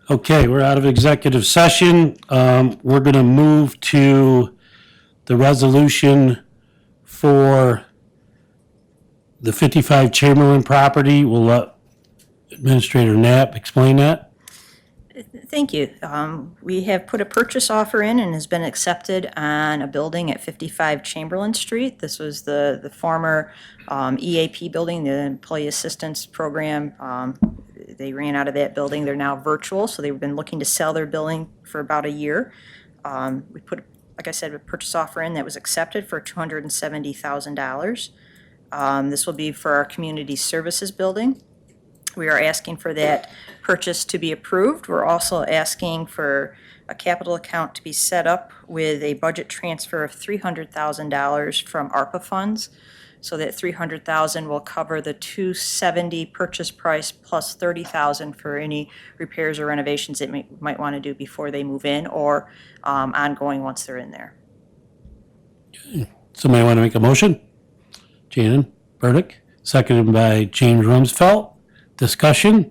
Okay, we're out of executive session. We're going to move to the resolution for the 55 Chamberlain property. We'll let Administrator Knapp explain that. Thank you. We have put a purchase offer in and has been accepted on a building at 55 Chamberlain Street. This was the former EAP building, the Employee Assistance Program. They ran out of that building. They're now virtual, so they've been looking to sell their building for about a year. We put, like I said, a purchase offer in that was accepted for $270,000. This will be for our community services building. We are asking for that purchase to be approved. We're also asking for a capital account to be set up with a budget transfer of $300,000 from ARPA funds. So that $300,000 will cover the $270,000 purchase price plus $30,000 for any repairs or renovations that might want to do before they move in or ongoing once they're in there. Somebody want to make a motion? Shannon Burdick, seconded by James Rumsfeld. Discussion?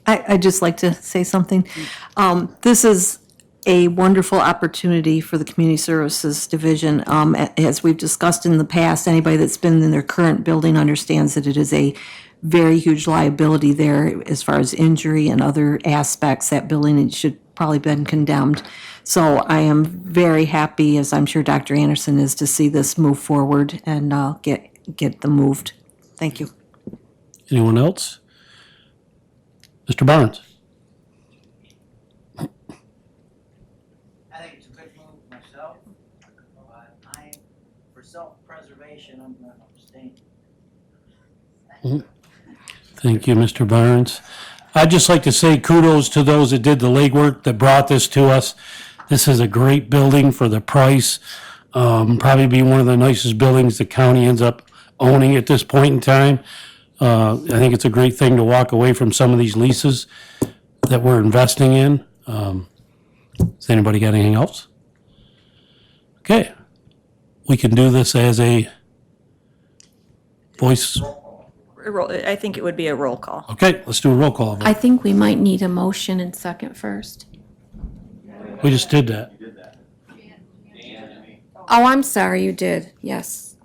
I'd just like to say something. This is a wonderful opportunity for the Community Services Division. As we've discussed in the past, anybody that's been in their current building understands that it is a very huge liability there as far as injury and other aspects. That building should probably been condemned. So I am very happy, as I'm sure Dr. Anderson is, to see this move forward and get them moved. Thank you. Anyone else? Mr. Barnes? I think it's a good move myself. For self-preservation, I'm going to abstain. Thank you, Mr. Barnes. I'd just like to say kudos to those that did the legwork that brought this to us. This is a great building for the price. Probably be one of the nicest buildings the county ends up owning at this point in time. I think it's a great thing to walk away from some of these leases that we're investing in. Has anybody got anything else? Okay. We can do this as a voice. I think it would be a roll call. Okay, let's do a roll call. I think we might need a motion and second first. We just did that. Oh, I'm sorry, you did. Yes,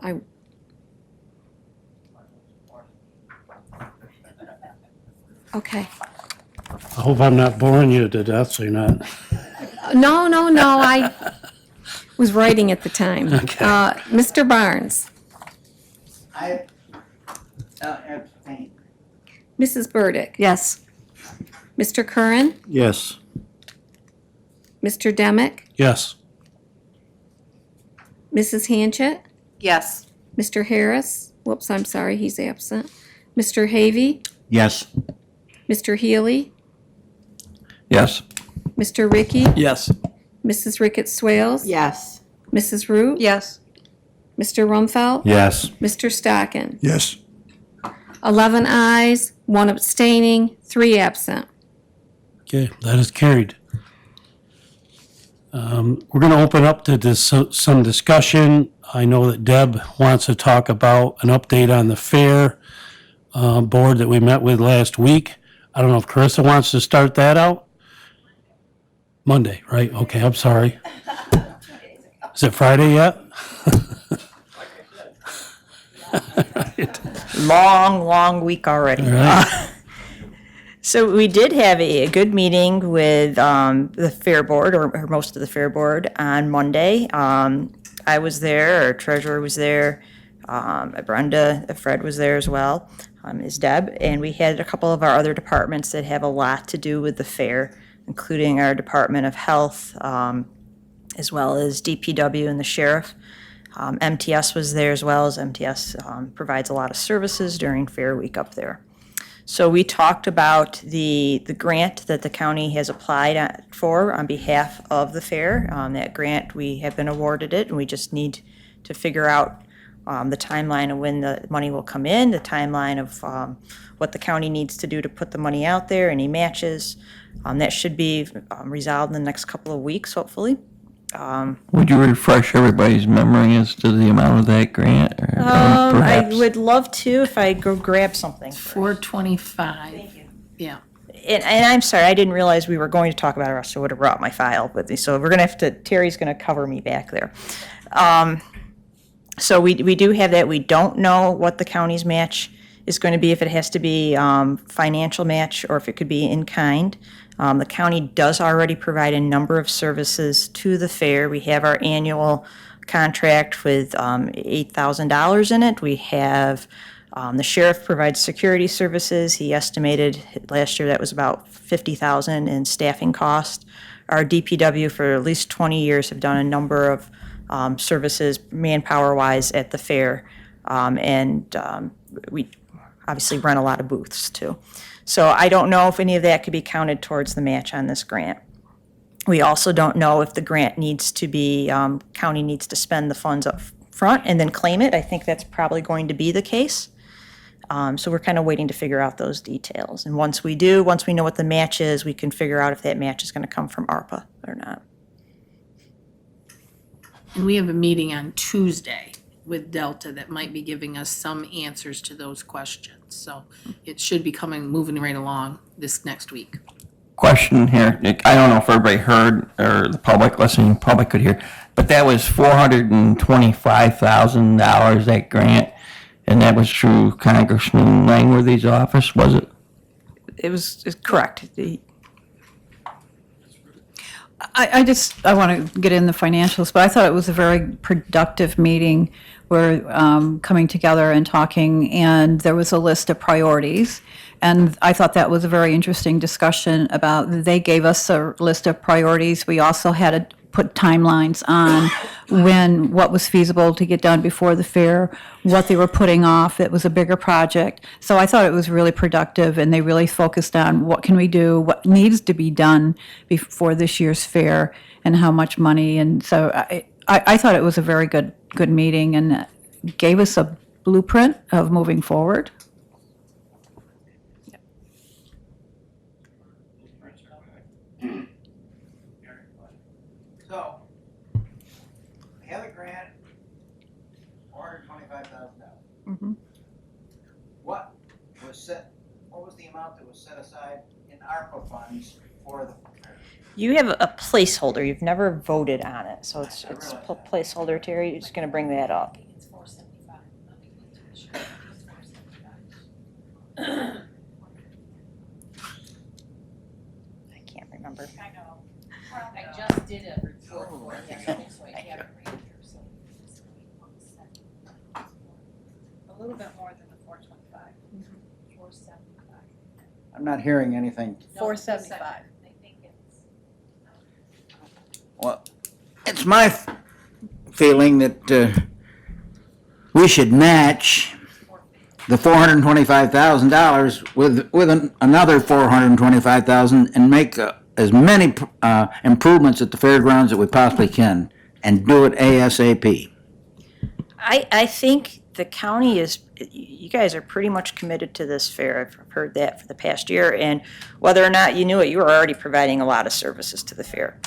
okay. I hope I'm not boring you to death, so you're not. No, I was writing at the time. Okay. Mr. Barnes, I abstain. Mrs. Burdick, Yes. Mr. Curran, Yes. Mr. Demick, Yes. Mrs. Hanchett, Yes. Mr. Harris, whoops, I'm sorry, he's absent. Mr. Havey, Yes. Mr. Healy, Yes. Mr. Ricky, Yes. Mrs. Ricketts Swales, Yes. Mrs. Root, Yes. Mr. Rumfeld, Yes. Mr. Stockin. Yes. 11 ayes, 1 abstaining, 3 absent. Okay, that is carried. We're going to open up to some discussion. I know that Deb wants to talk about an update on the fair board that we met with last week. I don't know if Carissa wants to start that out? Monday, right? Okay, I'm sorry. Is it Friday yet? Long week already. All right. So we did have a good meeting with the Fair Board, or most of the Fair Board, on Monday. I was there, our treasurer was there, Brenda, Fred was there as well, is Deb, and we had a couple of our other departments that have a lot to do with the fair, including our Department of Health, as well as DPW and the sheriff. MTS was there as well, as MTS provides a lot of services during Fair Week up there. So we talked about the grant that the county has applied for on behalf of the fair. That grant, we have been awarded it, and we just need to figure out the timeline of when the money will come in, the timeline of what the county needs to do to put the money out there, any matches. That should be resolved in the next couple of weeks, hopefully. Would you refresh everybody's memory as to the amount of that grant? Or I perhaps? would love to if I go grab something. 425. Yeah. And I'm sorry, I didn't realize we were going to talk about it, or else I would have brought my file with me. So we're gonna have to, Terry's gonna cover me back there. So we do have that. We don't know what the county's match is going to be, if it has to be financial match or if it could be in kind. The county does already provide a number of services to the fair. We have our annual contract with $8,000 in it. We have, the sheriff provides security services. He estimated last year that was about $50,000 in staffing cost. Our DPW for at least 20 years have done a number of services, manpower-wise, at the fair. We obviously run a lot of booths, too. So I don't know if any of that could be counted towards the match on this grant. We also don't know if the grant needs to be, county needs to spend the funds up front and then claim it. I think that's probably going to be the case. So we're kind of waiting to figure out those details. And once we do, once we know what the match is, we can figure out if that match is going to come from ARPA or not. And we have a meeting on Tuesday with Delta that might be giving us some answers to those questions. So it should be moving right along this next week. Question here. I don't know if everybody heard or the public listening public could hear, but that was $425,000, that grant, and that was through Congressman Langworthy's office, was it? It's correct. I want to get in the financials, but I thought it was a very productive meeting. We're coming together and talking, and there was a list of priorities. And I thought that was a very interesting discussion about, they gave us a list of priorities. We also had to put timelines on what was feasible to get done before the fair, what they were putting off. It was a bigger project. So I thought it was really productive, and they really focused on what can we do, what needs to be done before this year's fair, and how much money. And so I thought it was a very good meeting, and gave us a blueprint of moving forward. So, we have a grant, $425,000. What was the amount that was set aside in ARPA funds for the fair? You have a placeholder. You've never voted on it, so it's I realize that. placeholder. Terry, you're just going to bring that up. It's 475. Let me get to the shirt. It's 475. I can't remember. I know. I just did a report for it yesterday, so I have it right here, so. it's A little bit more than the 425. 475. I'm not hearing anything. No, 475. I think it's. Well, it's my feeling that we should match the $425,000 with another $425,000 and make as many improvements at the fairgrounds that we possibly can, and do it ASAP. I think the county is, you guys are pretty much committed to this fair. I've heard that for the past year, and whether or not you knew it, you were already providing a lot of services to the fair.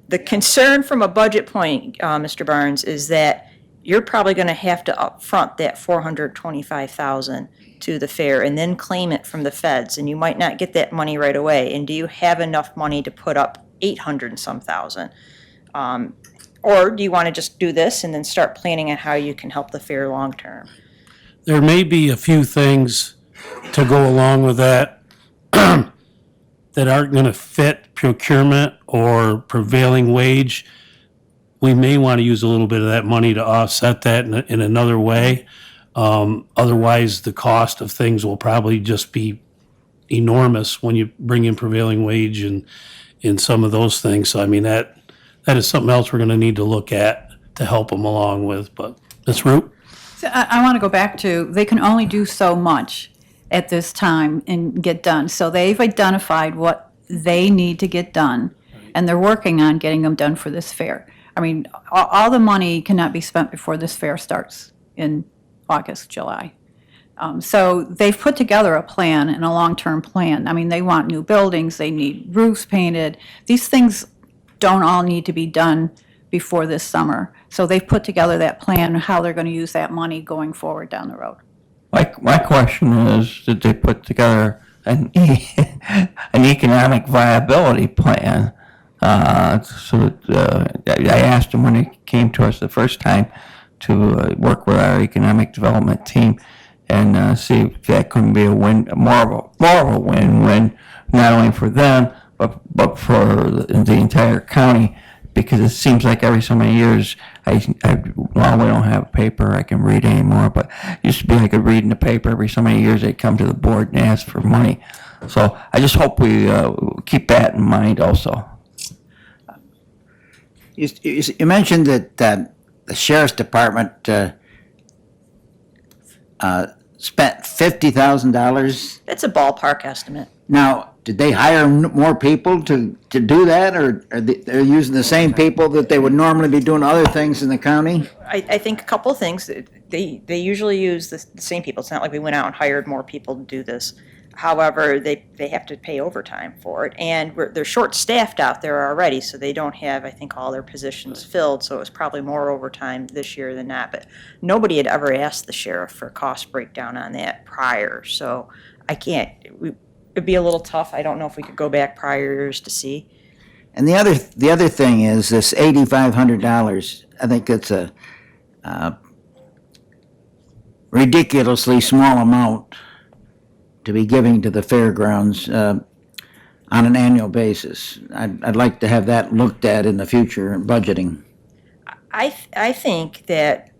The concern from a budget point, Mr. Barnes, is that you're probably going to have to upfront that $425,000 to the fair and then claim it from the feds, and you might not get that money right away. And do you have enough money to put up 800 and some thousand? Or do you want to just do this and then start planning on how you can help the fair long-term? There may be a few things to go along with that that aren't going to fit procurement or prevailing wage. We may want to use a little bit of that money to offset that in another way. Otherwise, the cost of things will probably just be enormous when you bring in prevailing wage and in some of those things. So I mean, that is something else we're going to need to look at to help them along with. But Ms. Root? So I want to go back to, they can only do so much at this time and get done. So they've identified what they need to get done, and they're working on getting them done for this fair. I mean, all the money cannot be spent before this fair starts in August, July. So they've put together a plan and a long-term plan. I mean, they want new buildings, they need roofs painted. These things don't all need to be done before this summer. So they've put together that plan, how they're going to use that money going forward down the road. My question is, did they put together an economic viability plan? I asked them when they came to us the first time to work with our economic development team and see if that couldn't be more of a win-win, not only for them, but for the entire county, because it seems like every so many years, well, we don't have paper I can read anymore, but it used to be I could read in the paper every so many years, they'd come to the board and ask for money. So I just hope we keep that in mind also. You mentioned that the sheriff's department spent $50,000. It's a ballpark estimate. Now, did they hire more people to do that, or are they're using the same people that they would normally be doing other things in the county? I think a couple of things. They usually use the same people. It's not like we went out and hired more people to do this. However, they have to pay overtime for it, and they're short-staffed out there already, so they don't have, I think, all their positions filled, so it was probably more overtime this year than not. But nobody had ever asked the sheriff for a cost breakdown on that prior, so I can't, it'd be a little tough. I don't know if we could go back prior years to see. And the other thing is this $8,500. I think that's a ridiculously small amount to be giving to the fairgrounds on an annual basis. I'd like to have that looked at in the future in budgeting. I think that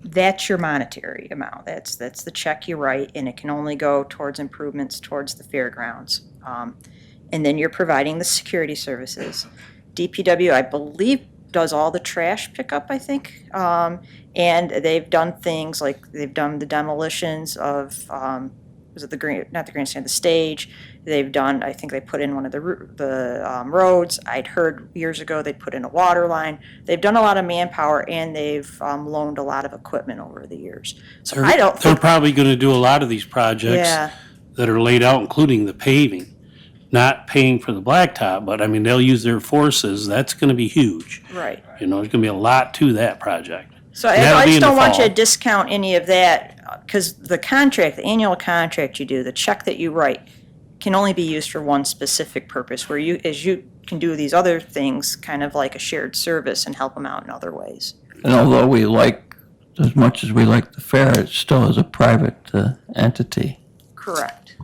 that's your monetary amount. That's the check you write, and it can only go towards improvements towards the fairgrounds. And then you're providing the security services. DPW, I believe, does all the trash pickup, I think. And they've done things like they've done the demolitions of, was it not the grandstand, the stage. They've done, I think they put in one of the roads. I'd heard years ago they put in a water line. They've done a lot of manpower, and they've loaned a lot of equipment over the years. So I don't They're think, probably going to do a lot of these projects yeah, that are laid out, including the paving, not paying for the blacktop, but I mean, they'll use their forces. That's going to be huge. right. You know, there's going to be a lot to that project. So And that'll I be just in the don't want you fall. to discount any of that, because the contract, the annual contract you do, the check that you write, can only be used for one specific purpose, where as you can do these other things, kind of like a shared service, and help them out in other ways. And although we like, as much as we like the fair, it still is a private entity. Correct.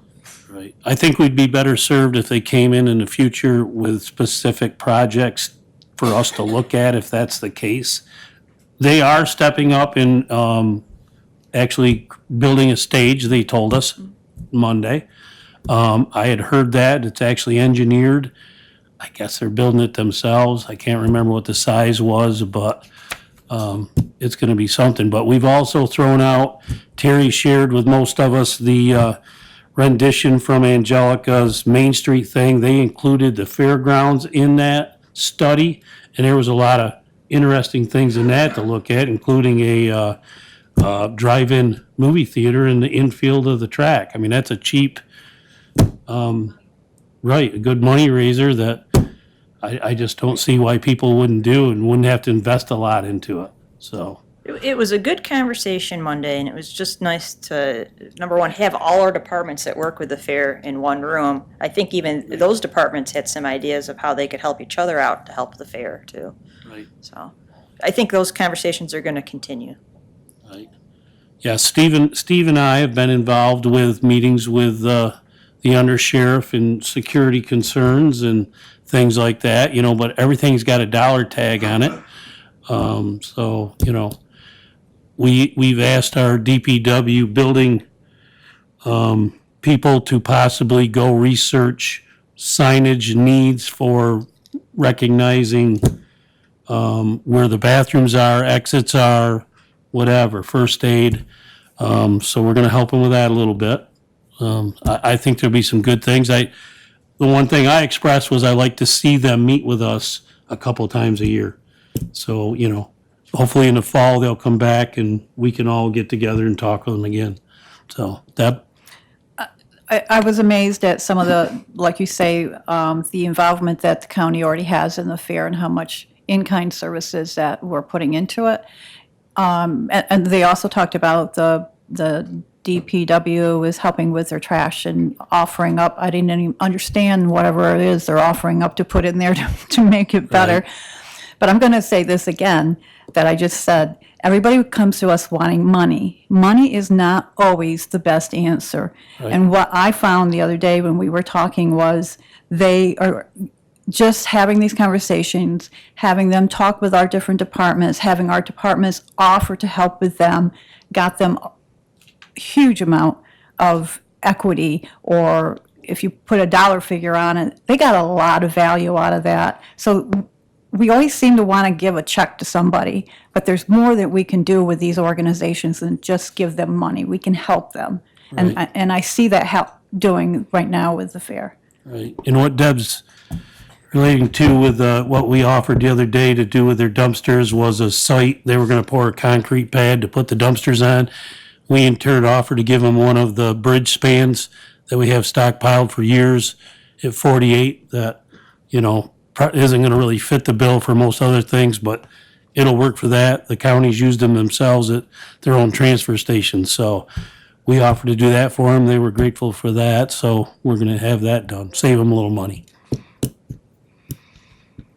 Right. I think we'd be better served if they came in the future with specific projects for us to look at, if that's the case. They are stepping up in actually building a stage, they told us Monday. I had heard that. It's actually engineered. I guess they're building it themselves. I can't remember what the size was, but it's going to be something. But we've also thrown out, Terry shared with most of us the rendition from Angelica's Main Street thing. They included the fairgrounds in that study, and there was a lot of interesting things in that to look at, including a drive-in movie theater in the infield of the track. I mean, that's a cheap, right, a good money raiser that I just don't see why people wouldn't do and wouldn't have to invest a lot into it. So, It was a good conversation Monday, and it was just nice to, number one, have all our departments that work with the fair in one room. I think even those departments had some ideas of how they could help each other out to help the fair, too. right. So I think those conversations are going to continue. Right. Yeah, Steve and I have been involved with meetings with the undersheriff and security concerns and things like that, you know, but everything's got a dollar tag on it. So, you know, we've asked our DPW building people to possibly go research signage needs for recognizing where the bathrooms are, exits are, whatever, first aid. So we're going to help them with that a little bit. I think there'll be some good things. The one thing I expressed was I like to see them meet with us a couple times a year. So, you know, hopefully in the fall they'll come back and we can all get together and talk with them again. So that, I was amazed at some of the, like you say, the involvement that the county already has in the fair and how much in-kind services that we're putting into it. And they also talked about the DPW is helping with their trash and offering up, I didn't even understand whatever it is they're offering up to put in there to make it better. But I'm going to say this again, that I just said, everybody comes to us wanting money. Money is not always the best answer. And what I found the other day when we were talking was they are just having these conversations, having them talk with our different departments, having our departments offer to help with them, got them a huge amount of equity, or if you put a dollar figure on it, they got a lot of value out of that. So we always seem to want to give a check to somebody, but there's more that we can do with these organizations than just give them money. We can help them. And I see that doing right now with the fair. Right. And what Deb's relating to with what we offered the other day to do with their dumpsters was a site. They were going to pour a concrete pad to put the dumpsters on. We in turn offered to give them one of the bridge spans that we have stockpiled for years at 48 that, isn't going to really fit the bill for most other things, but it'll work for that. The counties used them themselves at their own transfer stations. So we offered to do that for them. They were grateful for that. So we're going to have that done, save them a little money.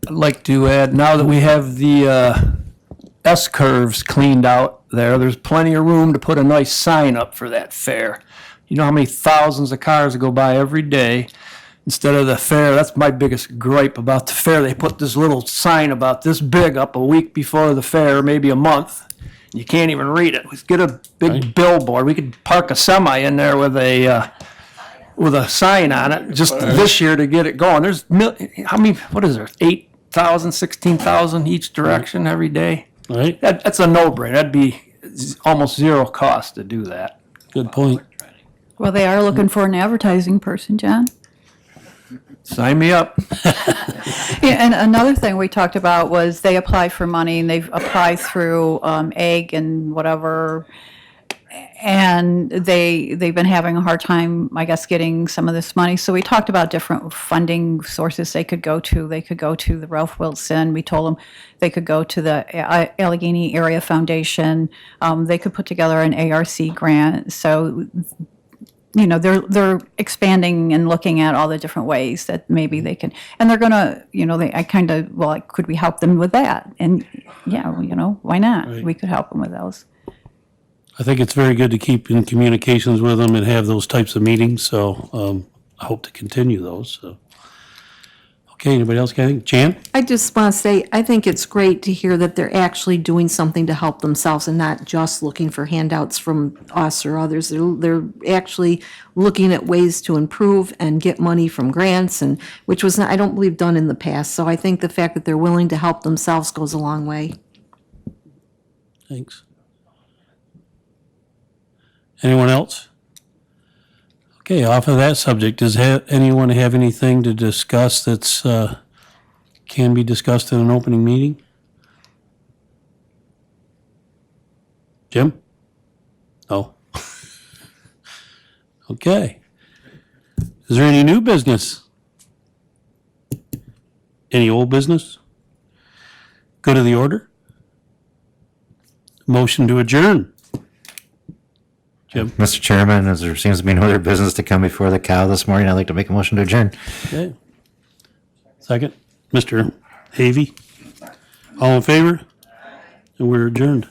I'd like to add, now that we have the S-curves cleaned out there, there's plenty of room to put a nice sign up for that fair. You know how many thousands of cars go by every day instead of the fair? That's my biggest gripe about the fair. They put this little sign about this big up a week before the fair, maybe a month. You can't even read it. Let's get a big billboard. We could park a semi in there with a sign on it just this year to get it going. There's how many? What is there? 8,000, 16,000 each direction every day. Right? That's a no-brainer. That'd be almost zero cost to do that. Good point. Well, they are looking for an advertising person, John. Sign me up. Yeah, and another thing we talked about was they apply for money, and they've applied through egg and whatever, and they've been having a hard time, I guess, getting some of this money. So we talked about different funding sources they could go to. They could go to the Ralph Wilson. We told them they could go to the Allegheny Area Foundation. They could put together an ARC grant. So they're expanding and looking at all the different ways that maybe they can, and they're gonna, could we help them with that? And yeah, why not? Right. We could help them with those. I think it's very good to keep in communications with them and have those types of meetings, so I hope to continue those. So. Okay, anybody else got anything? Jan? I just want to say, I think it's great to hear that they're actually doing something to help themselves and not just looking for handouts from us or others. They're actually looking at ways to improve and get money from grants, and which was not, I don't believe, done in the past. So I think the fact that they're willing to help themselves goes a long way. Thanks. Anyone else? Okay, off of that subject, does anyone have anything to discuss that's can be discussed in an opening meeting? Jim? No. Okay. Is there any new business? Any old business? Go to the order? Motion to adjourn. Jim? Mr. Chairman, as there seems to be no other business to come before the cow this morning, I'd like to make a motion to adjourn. Okay. Second, Mr. Havey. All in favor? And we're adjourned.